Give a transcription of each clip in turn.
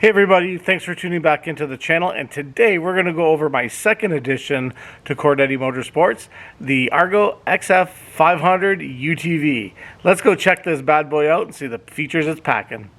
Hey everybody, thanks for tuning back into the channel, and today we're going to go over my second addition to Cordetti Motorsports, the Argo XF500 UTV. Let's go check this bad boy out and see the features it's packing.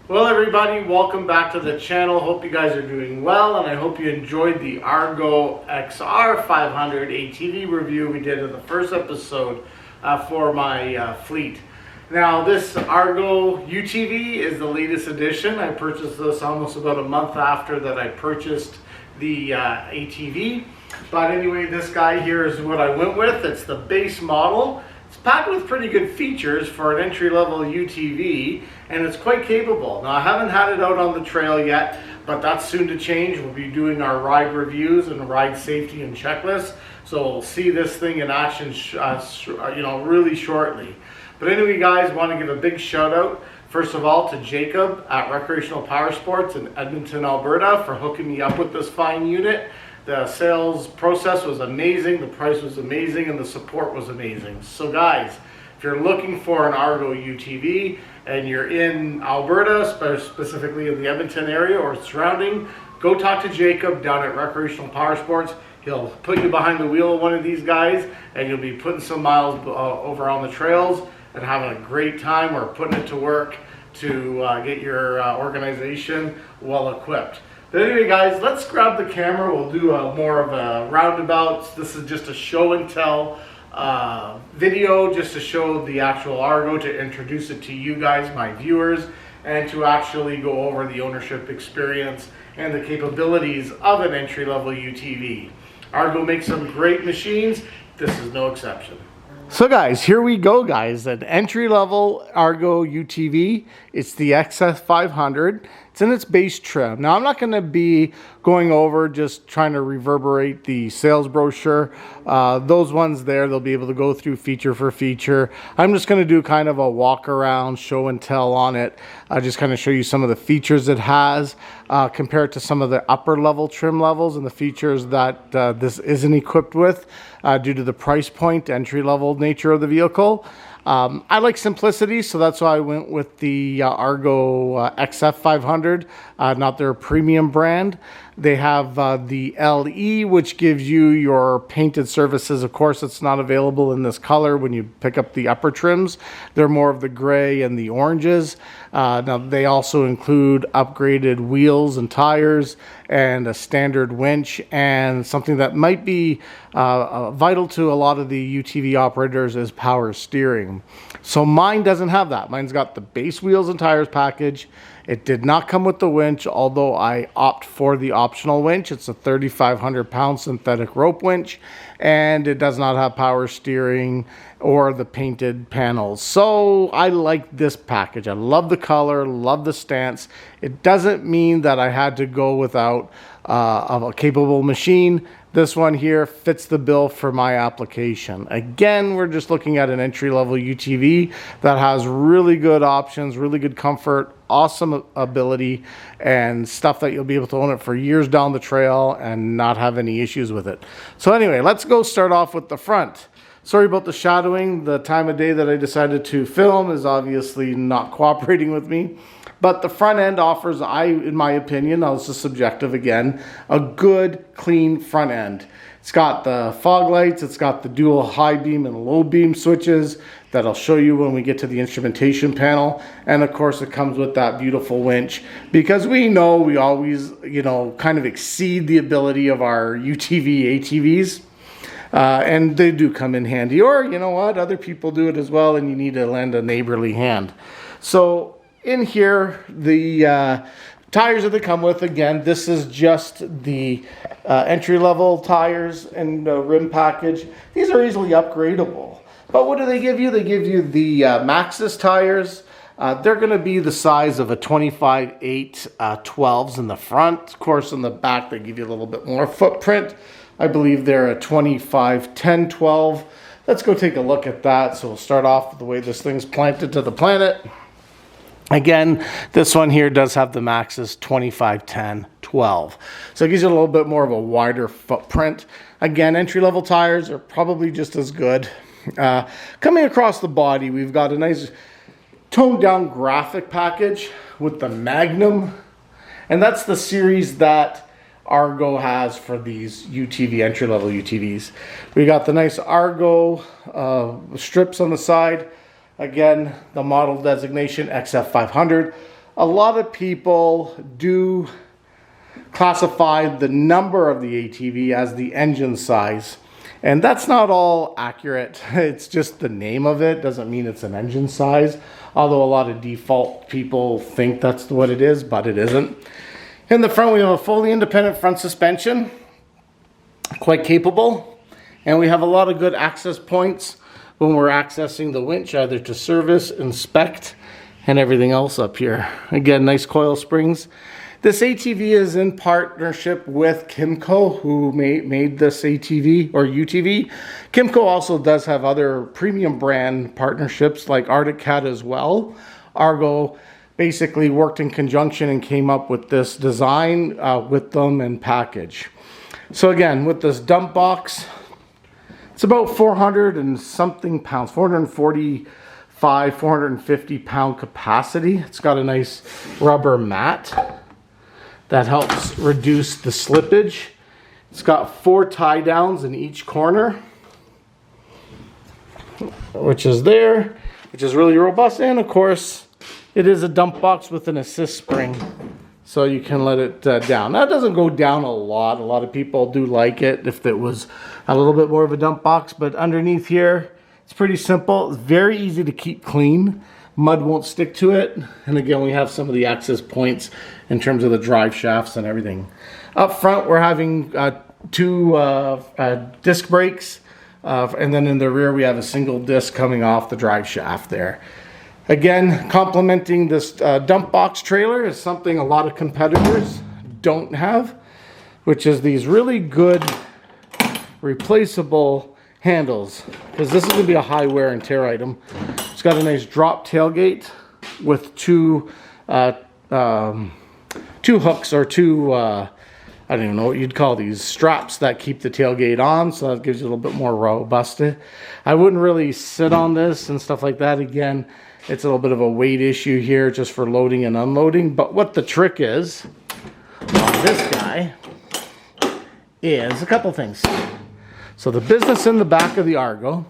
Well everybody, welcome back to the channel. Hope you guys are doing well, and I hope you enjoyed the Argo XR500 ATV review we did in the first episode for my fleet. Now this Argo UTV is the latest edition. I purchased this almost about a month after that I purchased the ATV. But anyway, this guy here is what I went with. It's the base model. It's packed with pretty good features for an entry-level UTV, and it's quite capable. Now, I haven't had it out on the trail yet, but that's soon to change. We'll be doing our ride reviews and ride safety and checklists, so we'll see this thing in action, really shortly. But anyway, guys, want to give a big shout out, first of all, to Jacob at Recreational Power Sports in Edmonton, Alberta, for hooking me up with this fine unit. The sales process was amazing, the price was amazing, and the support was amazing. So guys, if you're looking for an Argo UTV and you're in Alberta, specifically in the Edmonton area or surrounding, go talk to Jacob down at Recreational Power Sports. He'll put you behind the wheel of one of these guys, and you'll be putting some miles over on the trails and having a great time, or putting it to work to get your organization well equipped. But anyway, guys, let's grab the camera. We'll do more of a roundabout. This is just a show and tell video, just to show the actual Argo, to introduce it to you guys, my viewers, and to actually go over the ownership experience and the capabilities of an entry-level UTV. Argo makes some great machines. This is no exception. So guys, here we go, guys. An entry-level Argo UTV. It's the XF500. It's in its base trim. Now, I'm not going to be going over just trying to reverberate the sales brochure. Those ones there, they'll be able to go through feature for feature. I'm just going to do kind of a walk around, show and tell on it. Just kind of show you some of the features it has compared to some of the upper level trim levels and the features that this isn't equipped with due to the price point, entry level nature of the vehicle. I like simplicity, so that's why I went with the Argo XF500, not their premium brand. They have the LE, which gives you your painted surfaces. Of course, it's not available in this color when you pick up the upper trims. They're more of the gray and the oranges. Now, they also include upgraded wheels and tires and a standard winch, and something that might be vital to a lot of the UTV operators is power steering. So mine doesn't have that. Mine's got the base wheels and tires package. It did not come with the winch, although I opt for the optional winch. It's a 3,500 pound synthetic rope winch, and it does not have power steering or the painted panels. So I like this package. I love the color, love the stance. It doesn't mean that I had to go without a capable machine. This one here fits the bill for my application. Again, we're just looking at an entry-level UTV that has really good options, really good comfort, awesome ability, and stuff that you'll be able to own it for years down the trail and not have any issues with it. So anyway, let's go start off with the front. Sorry about the shadowing. The time of day that I decided to film is obviously not cooperating with me. But the front end offers, in my opinion, now this is subjective again, a good, clean front end. It's got the fog lights, it's got the dual high beam and low beam switches that I'll show you when we get to the instrumentation panel. And of course it comes with that beautiful winch, because we know we always, you know, kind of exceed the ability of our UTV ATVs. And they do come in handy, or you know what, other people do it as well and you need to lend a neighborly hand. So in here, the tires that they come with, again, this is just the entry-level tires and rim package. These are easily upgradable. But what do they give you? They give you the Maxxis tires. They're going to be the size of a 25/8 12s in the front. Of course, in the back, they give you a little bit more footprint. I believe they're a 25/10 12. Let's go take a look at that. So we'll start off with the way this thing's planted to the planet. Again, this one here does have the Maxxis 25/10 12. So it gives you a little bit more of a wider footprint. Again, entry-level tires are probably just as good. Coming across the body, we've got a nice toned down graphic package with the Magnum. And that's the series that Argo has for these UTV, entry-level UTVs. We got the nice Argo strips on the side. Again, the model designation XF500. A lot of people do classify the number of the ATV as the engine size. And that's not all accurate. It's just the name of it. Doesn't mean it's an engine size. Although a lot of default people think that's what it is, but it isn't. In the front, we have a fully independent front suspension. Quite capable. And we have a lot of good access points when we're accessing the winch, either to service, inspect, and everything else up here. Again, nice coil springs. This ATV is in partnership with Kymco, who made this ATV or UTV. Kymco also does have other premium brand partnerships like Arctic Cat as well. Argo basically worked in conjunction and came up with this design with them and package. So again, with this dump box, it's about 400 and something pounds, 445, 450 pound capacity. It's got a nice rubber mat that helps reduce the slippage. It's got 4 tie downs in each corner, which is there, which is really robust. And of course, it is a dump box with an assist spring, so you can let it down. Now, it doesn't go down a lot. A lot of people do like it if it was a little bit more of a dump box, but underneath here, it's pretty simple. It's very easy to keep clean. Mud won't stick to it. And again, we have some of the access points in terms of the drive shafts and everything. Up front, we're having 2 disc brakes. And then in the rear, we have a single disc coming off the drive shaft there. Again, complementing this dump box trailer is something a lot of competitors don't have, which is these really good replaceable handles, because this is going to be a high wear and tear item. It's got a nice drop tailgate with 2 hooks or 2 I don't even know what you'd call these, straps that keep the tailgate on, so that gives you a little bit more robust. I wouldn't really sit on this and stuff like that. Again, it's a little bit of a weight issue here just for loading and unloading. But what the trick is on this guy is a couple things. So the business in the back of the Argo,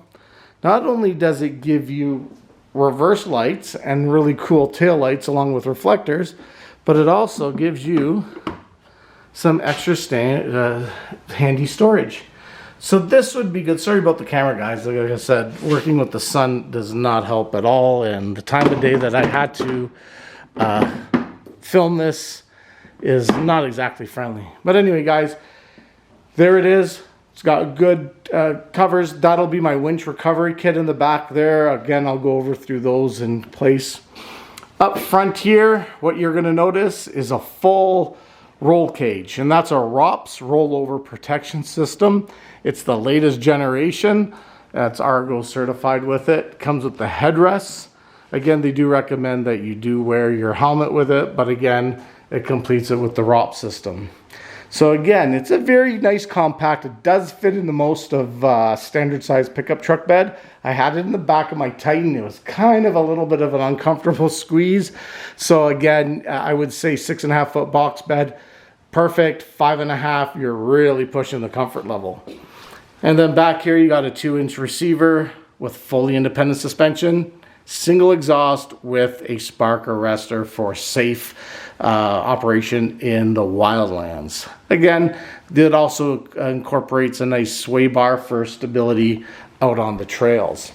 not only does it give you reverse lights and really cool tail lights along with reflectors, but it also gives you some extra handy storage. So this would be good. Sorry about the camera, guys. Like I said, working with the sun does not help at all, and the time of day that I had to film this is not exactly friendly. But anyway, guys, there it is. It's got good covers. That'll be my winch recovery kit in the back there. Again, I'll go over through those in place. Up front here, what you're going to notice is a full roll cage, and that's a ROPS, rollover protection system. It's the latest generation. That's Argo certified with it. Comes with the headrests. Again, they do recommend that you do wear your helmet with it, but again, it completes it with the ROPS system. So again, it's a very nice compact. It does fit into most of standard size pickup truck bed. I had it in the back of my Titan. It was kind of a little bit of an uncomfortable squeeze. So again, I would say 6.5 foot box bed, perfect. 5.5, you're really pushing the comfort level. And then back here, you got a 2-inch receiver with fully independent suspension, single exhaust with a spark arrestor for safe operation in the wildlands. Again, it also incorporates a nice sway bar for stability out on the trails.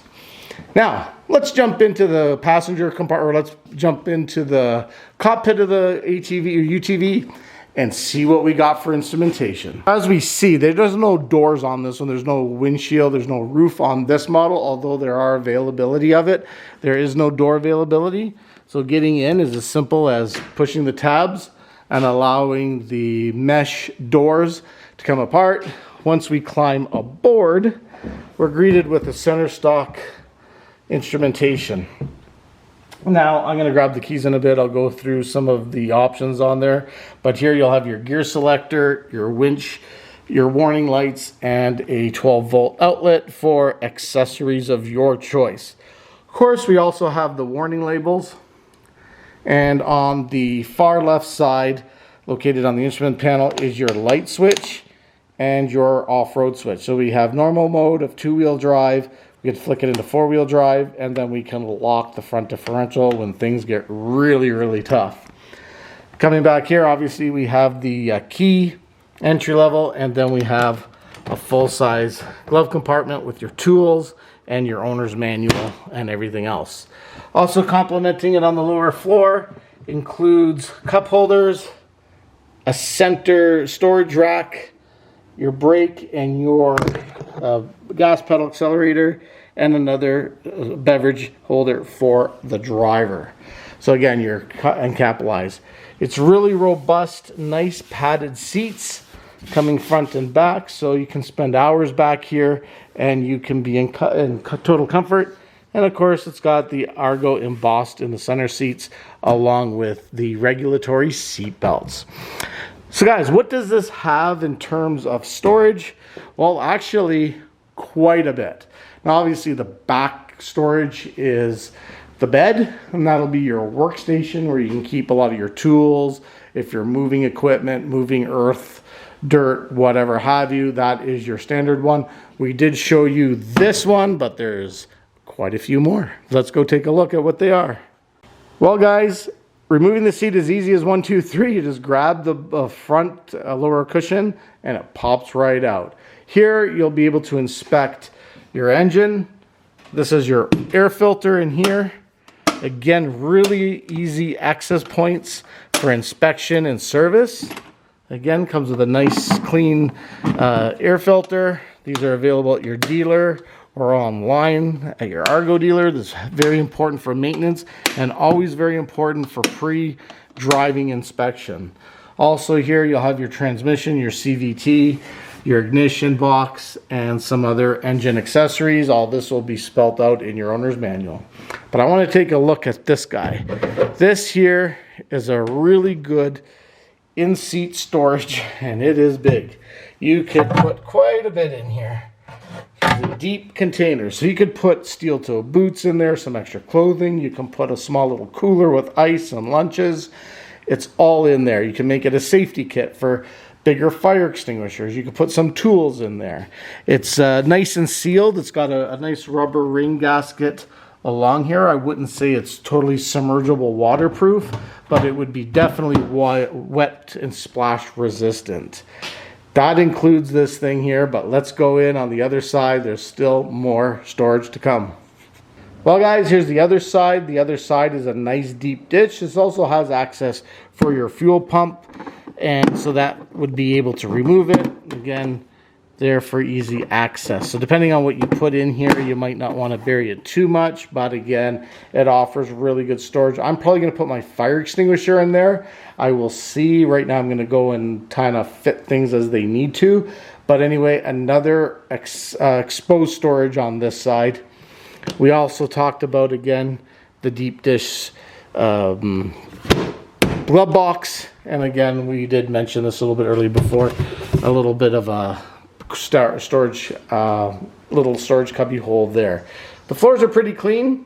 Now, let's jump into the passenger compartment, or let's jump into the cockpit of the ATV or UTV and see what we got for instrumentation. As we see, there's no doors on this one. There's no windshield. There's no roof on this model, although there are availability of it. There is no door availability. So getting in is as simple as pushing the tabs and allowing the mesh doors to come apart. Once we climb aboard, we're greeted with a center stock instrumentation. Now, I'm going to grab the keys in a bit. I'll go through some of the options on there. But here you'll have your gear selector, your winch, your warning lights, and a 12-volt outlet for accessories of your choice. Of course, we also have the warning labels. And on the far left side, located on the instrument panel, is your light switch and your off-road switch. So we have normal mode of 2-wheel drive. We can flick it into 4-wheel drive, and then we can lock the front differential when things get really, really tough. Coming back here, obviously we have the key entry level, and then we have a full-size glove compartment with your tools and your owner's manual and everything else. Also complementing it on the lower floor includes cup holders, a center storage rack, your brake and your gas pedal accelerator, and another beverage holder for the driver. So again, you're cut and capitalized. It's really robust, nice padded seats coming front and back, so you can spend hours back here and you can be in total comfort. And of course, it's got the Argo embossed in the center seats along with the regulatory seat belts. So guys, what does this have in terms of storage? Well, actually quite a bit. Now obviously the back storage is the bed, and that'll be your workstation where you can keep a lot of your tools. If you're moving equipment, moving earth, dirt, whatever have you, that is your standard one. We did show you this one, but there's quite a few more. Let's go take a look at what they are. Well guys, removing the seat is easy as 1, 2, 3. You just grab the front lower cushion and it pops right out. Here you'll be able to inspect your engine. This is your air filter in here. Again, really easy access points for inspection and service. Again, comes with a nice clean air filter. These are available at your dealer or online at your Argo dealer. This is very important for maintenance and always very important for pre-driving inspection. Also here you'll have your transmission, your CVT, your ignition box, and some other engine accessories. All this will be spelled out in your owner's manual. But I want to take a look at this guy. This here is a really good in-seat storage, and it is big. You could put quite a bit in here. It's a deep container, so you could put steel toe boots in there, some extra clothing. You can put a small little cooler with ice and lunches. It's all in there. You can make it a safety kit for bigger fire extinguishers. You can put some tools in there. It's nice and sealed. It's got a nice rubber ring gasket along here. I wouldn't say it's totally submergible waterproof, but it would be definitely wet and splash resistant. That includes this thing here, but let's go in on the other side. There's still more storage to come. Well guys, here's the other side. The other side is a nice deep ditch. This also has access for your fuel pump, and so that would be able to remove it. Again, there for easy access. So depending on what you put in here, you might not want to bury it too much, but again, it offers really good storage. I'm probably going to put my fire extinguisher in there. I will see. Right now I'm going to go and kind of fit things as they need to. But anyway, another exposed storage on this side. We also talked about, again, the deep dish glove box, and again, we did mention this a little bit earlier before, a little bit of a storage, little storage cubby hole there. The floors are pretty clean.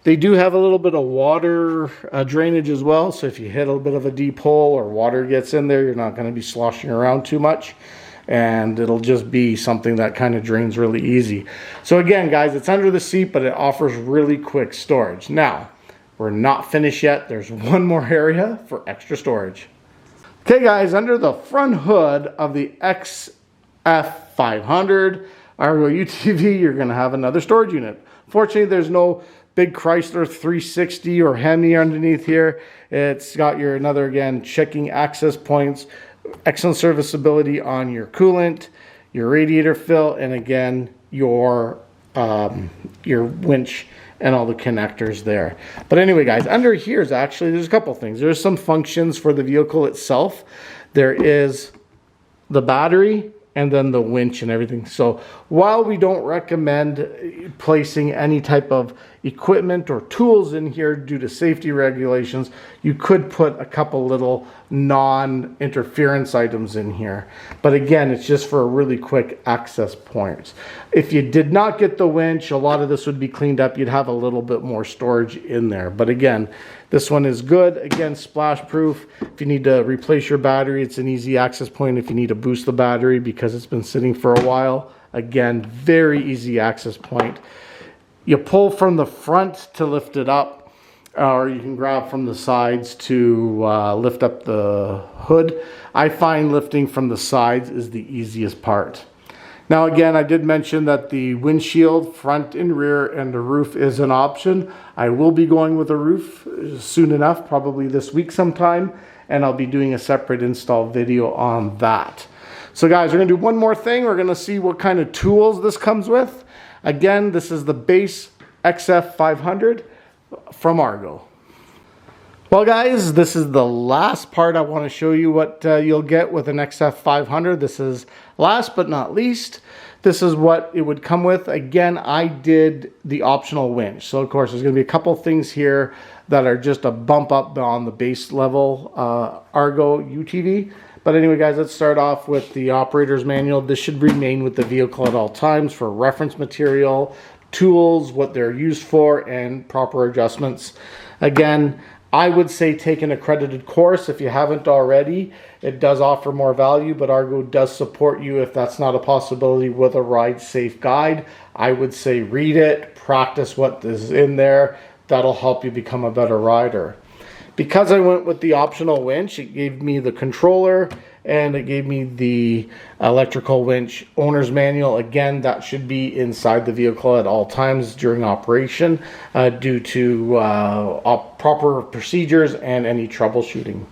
They do have a little bit of water drainage as well, so if you hit a bit of a deep hole or water gets in there, you're not going to be sloshing around too much, and it'll just be something that kind of drains really easy. So again, guys, it's under the seat, but it offers really quick storage. Now, we're not finished yet. There's one more area for extra storage. Okay, guys, under the front hood of the XF500 Argo UTV, you're going to have another storage unit. Fortunately, there's no big Chrysler 360 or Hemi underneath here. It's got your again, checking access points, excellent serviceability on your coolant, your radiator fill, and again, your winch and all the connectors there. But anyway, guys, under here is actually, there's a couple things. There's some functions for the vehicle itself. There is the battery, and then the winch and everything. So while we don't recommend placing any type of equipment or tools in here due to safety regulations, you could put a couple little non-interference items in here. But again, it's just for a really quick access points. If you did not get the winch, a lot of this would be cleaned up. You'd have a little bit more storage in there. But again, this one is good. Again, splash proof. If you need to replace your battery, it's an easy access point. If you need to boost the battery because it's been sitting for a while, again, very easy access point. You pull from the front to lift it up, or you can grab from the sides to lift up the hood. I find lifting from the sides is the easiest part. Now again, I did mention that the windshield, front and rear, and the roof is an option. I will be going with a roof soon enough, probably this week sometime, and I'll be doing a separate install video on that. So guys, we're gonna do one more thing. We're gonna see what kind of tools this comes with. Again, this is the base XF500 from Argo. Well guys, this is the last part. I want to show you what you'll get with an XF500. This is last but not least. This is what it would come with. Again, I did the optional winch. So of course, there's going to be a couple things here that are just a bump up on the base level Argo UTV. But anyway, guys, let's start off with the operator's manual. This should remain with the vehicle at all times for reference material, tools, what they're used for, and proper adjustments. Again, I would say take an accredited course if you haven't already. It does offer more value, but Argo does support you if that's not a possibility with a ride safe guide. I would say read it, practice what is in there. That'll help you become a better rider. Because I went with the optional winch, it gave me the controller and it gave me the electrical winch owner's manual. Again, that should be inside the vehicle at all times during operation due to proper procedures and any troubleshooting.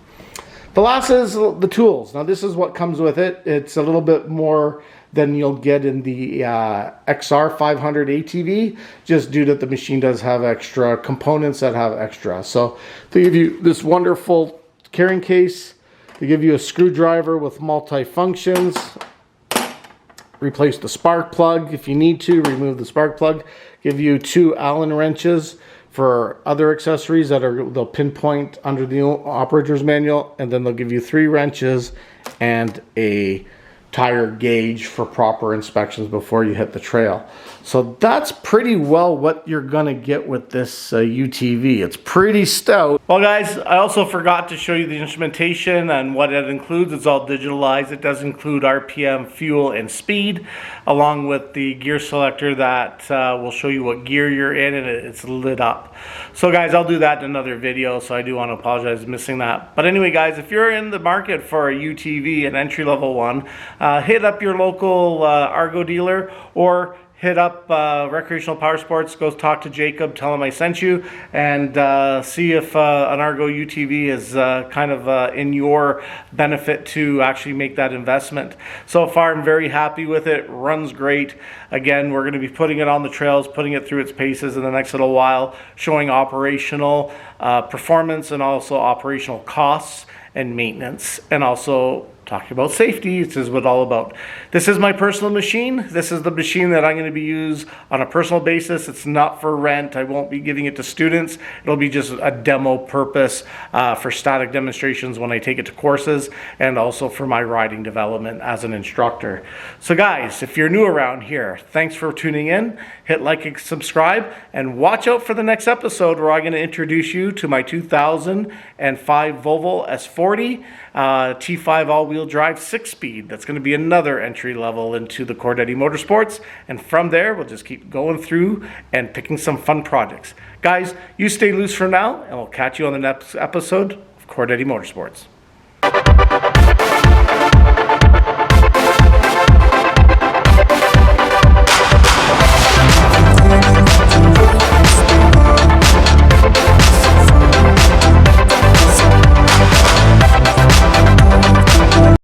The last is the tools. Now this is what comes with it. It's a little bit more than you'll get in the XR500 ATV, just due to the machine does have extra components that have extra. So they give you this wonderful carrying case. They give you a screwdriver with multi-functions. Replace the spark plug if you need to, remove the spark plug. Give you 2 Allen wrenches for other accessories that they'll pinpoint under the operator's manual, and then they'll give you 3 wrenches and a tire gauge for proper inspections before you hit the trail. So that's pretty well what you're gonna get with this UTV. It's pretty stout. Well guys, I also forgot to show you the instrumentation and what it includes. It's all digitalized. It does include RPM, fuel, and speed, along with the gear selector that will show you what gear you're in, and it's lit up. So guys, I'll do that in another video, so I do want to apologize for missing that. But anyway guys, if you're in the market for a UTV, an entry-level one, hit up your local Argo dealer, or hit up Recreational Power Sports. Go talk to Jacob, tell him I sent you, and see if an Argo UTV is kind of in your benefit to actually make that investment. So far, I'm very happy with it. Runs great. Again, we're going to be putting it on the trails, putting it through its paces in the next little while, showing operational performance and also operational costs and maintenance, and also talking about safety. This is what all about. This is my personal machine. This is the machine that I'm going to be used on a personal basis. It's not for rent. I won't be giving it to students. It'll be just a demo purpose for static demonstrations when I take it to courses, and also for my riding development as an instructor. So guys, if you're new around here, thanks for tuning in. Hit like and subscribe, and watch out for the next episode where I'm going to introduce you to my 2005 Volvo S40 T5 all-wheel drive 6-speed. That's going to be another entry level into the Cordetti Motorsports, and from there we'll just keep going through and picking some fun projects. Guys, you stay loose for now, and we'll catch you on the next episode of Cordetti Motorsports.